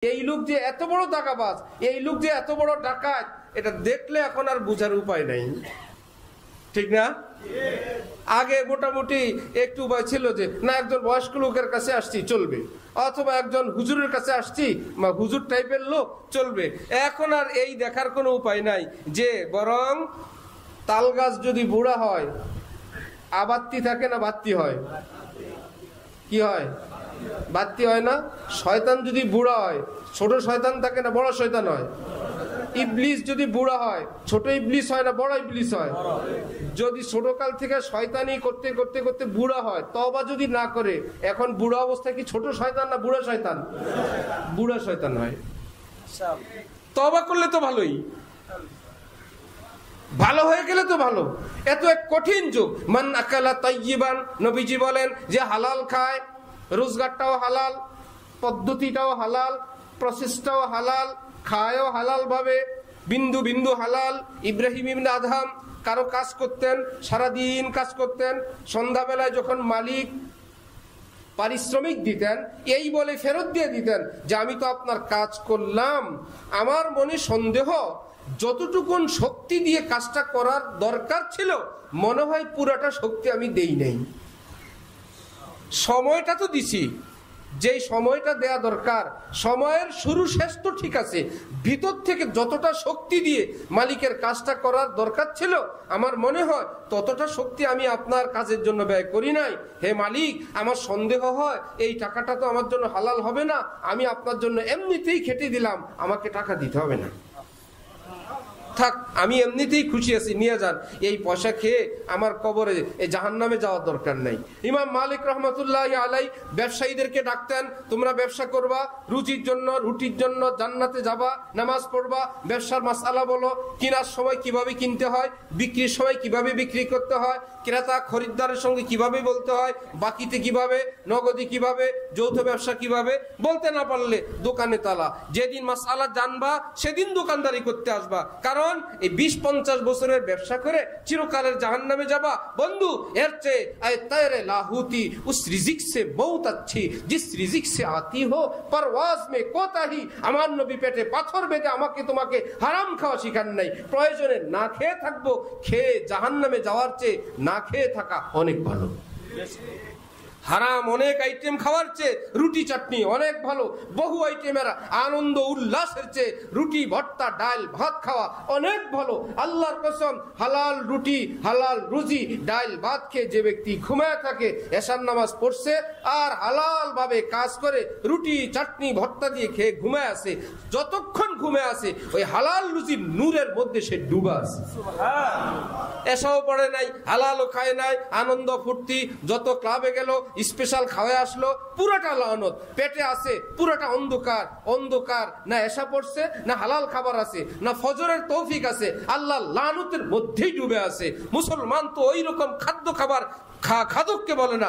এই লোক যে এত বড় টাকাবাজ, এই লোক যে এত বড় ডাকাত, এটা দেখলে এখন আর বোঝার উপায় নাই, ঠিক না? আগে মোটামুটি একটু উপায় ছিল যে না একজন বয়স্ক লোকের কাছে আসছি চলবে, অথবা একজন হুজুরের কাছে আসছি বা হুজুর টাইপের লোক চলবে। এখন আর এই দেখার কোনো উপায় নাই, যে বরং তাল গাছ যদি বুড়া হয় আবাত্তি থাকে না বাত্তি হয়? কি হয়? বাত্তি হয় না? শয়তান যদি বুড়া হয় ছোট শয়তান থাকে না বড় শয়তান হয়? ইবলিস যদি বুড়া হয় ছোট ইবলিস হয় না বড় ইবলিস হয়? যদি ছোটকাল থেকে শয়তানি করতে করতে করতে বুড়া হয়, তওবা যদি না করে, এখন বুড়া অবস্থায় কি ছোট শয়তান না বুড়া শয়তান? বুড়া শয়তান হয়। তওবা করলে তো ভালোই, ভালো হয়ে গেলে তো ভালো। এত এক কঠিন যুগ। মান আকালা তাইয়িবান, নবীজি বলেন যে হালাল খায়, রোজগারটাও হালাল, পদ্ধতিটাও হালাল, প্রসেসটাও হালাল, খায়ও হালাল ভাবে, বিন্দু বিন্দু হালাল। ইব্রাহিম ইবনে আদহাম কারো কাজ করতেন, সারাদিন কাজ করতেন, সন্ধ্যাবেলায় যখন মালিক পারিশ্রমিক দিতেন এই বলে ফেরত দিয়ে দিতেন যে আমি তো আপনার কাজ করলাম, আমার মনে সন্দেহ যতটুকুন শক্তি দিয়ে কাজটা করার দরকার ছিল মনে হয় পুরাটা শক্তি আমি দেই নাই। সময়টা তো দিছি, যেই সময়টা দেয়া দরকার, সময়ের শুরু শেষ তো ঠিক আছে, ভিতর থেকে যতটা শক্তি দিয়ে মালিকের কাজটা করার দরকার ছিল আমার মনে হয় ততটা শক্তি আমি আপনার কাজের জন্য ব্যয় করি নাই। হে মালিক, আমার সন্দেহ হয় এই টাকাটা তো আমার জন্য হালাল হবে না, আমি আপনার জন্য এমনিতেই খেটে দিলাম, আমাকে টাকা দিতে হবে না, থাক আমি এমনিতেই খুশি আছি, নিয়ে যান, এই পয়সা খেয়ে আমার কবরে জাহান্নামে যাওয়ার দরকার নাই। ইমাম মালিক রহমতুল্লাহ আলাই ব্যবসায়ীদেরকে ডাকতেন, তোমরা ব্যবসা করবা, রুজির জন্য, রুটির জন্য জান্নাতে যাবা, নামাজ পড়বা, ব্যবসার মাসআলা বলো, কেনার সময় কিভাবে কিনতে হয়, বিক্রির সময় কিভাবে বিক্রি করতে হয়, ক্রেতা খরিদ্দারের সঙ্গে কিভাবে বলতে হয়, বাকিতে কিভাবে, নগদে কিভাবে, যৌথ ব্যবসা কিভাবে। বলতে না পারলে দোকানে তালা। যেদিন মাসআলা জানবা সেদিন দোকানদারি করতে আসবা, কারণ এই 20-50 বছরের ব্যবসা করে চিরকালের জাহান্নামে যাবা। বন্ধু, এর চেয়ে আয় তেরে লাহুতি উস রিজিক সে বহুত আচ্ছি জিস রিজিক সে আতি হো পরওয়াজ মে কোতাহি। আমার নবী পেটে পাথর বেঁধে আমাকে তোমাকে হারাম খাওয়া শিখান নাই। প্রয়োজনে না খেয়ে থাকবো, খেয়ে জাহান্নামে যাওয়ার চেয়ে না খেয়ে থাকা অনেক ভালো। হারাম অনেক আইটেম খাওয়ার চেয়ে রুটি চাটনি অনেক ভালো। বহু আইটেমের আনন্দ উল্লাসের চেয়ে রুটি ভর্তা ডাল ভাত খাওয়া অনেক ভালো। আল্লাহর কসম, হালাল রুটি হালাল রুজি ডাল ভাত খেয়ে যে ব্যক্তি ঘুমায় থাকে, এশার নামাজ পড়ছে আর হালাল ভাবে কাজ করে রুটি চাটনি ভর্তা দিয়ে খেয়ে ঘুমায় আছে, যতক্ষণ ঘুমায় আছে ওই হালাল রুজির নূরের মধ্যে সে ডুবা আছে। এসাও পড়ে নাই, হালালও খায় নাই, আনন্দ ফুর্তি, যত ক্লাবে গেল স্পেশাল খাওয়া আসলো, পুরোটা লানত। পেটে আছে পুরোটা অন্ধকার অন্ধকার, না এসা পড়ছে, না হালাল খাবার আছে, না ফজরের তৌফিক আছে, আল্লাহ লানতের মধ্যেই ডুবে আছে। মুসলমান তো ওই রকম খাদ্য খাবার খাদককে বলে না।